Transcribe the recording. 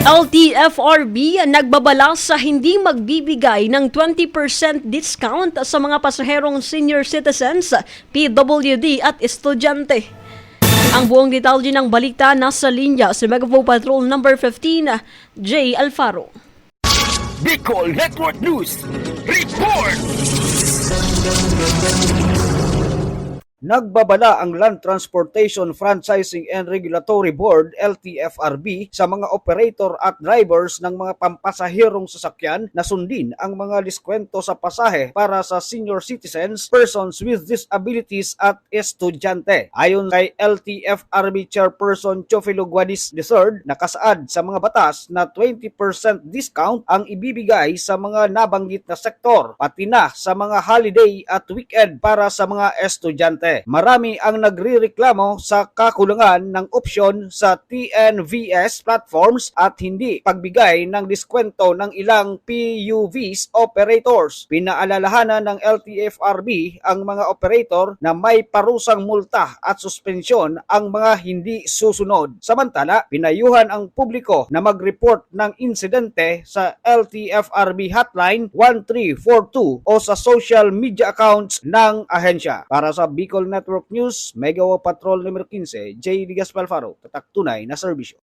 LTFRB nagbabala sa hindi magbibigay ng 20% discount sa mga pasaherong senior citizens, PWD at estudyante. Ang buong detalye ng balita nasa linya si Megavo Patrol number 15, J. Alfaro. Bicol Network News Report! Nagbabala ang Land Transportation Franchising and Regulatory Board LTFRB sa mga operator at drivers ng mga pampasahirong sasakyan na sundin ang mga diskwento sa pasahe para sa senior citizens, persons with disabilities at estudyante. Ayon kay LTFRB Chairperson Chofilo Guadis III, nakasaad sa mga batas na 20% discount ang ibibigay sa mga nabanggit na sektor, pati na sa mga holiday at weekend para sa mga estudyante. Marami ang nagrireklamo sa kakulangan ng opsyon sa TNVS platforms at hindi pagbigay ng diskwento ng ilang PUVs operators. Pinaalalahanan ng LTFRB ang mga operator na may parusang multa at suspensyon ang mga hindi susunod. Samantala, pinayuhan ang publiko na mag-report ng insidente sa LTFRB hotline 1342 o sa social media accounts ng ahensya. Para sa Bicol Network News, Megawao Patrol number 15, J. Digas Palfaro, tatak tunay na serbisyo.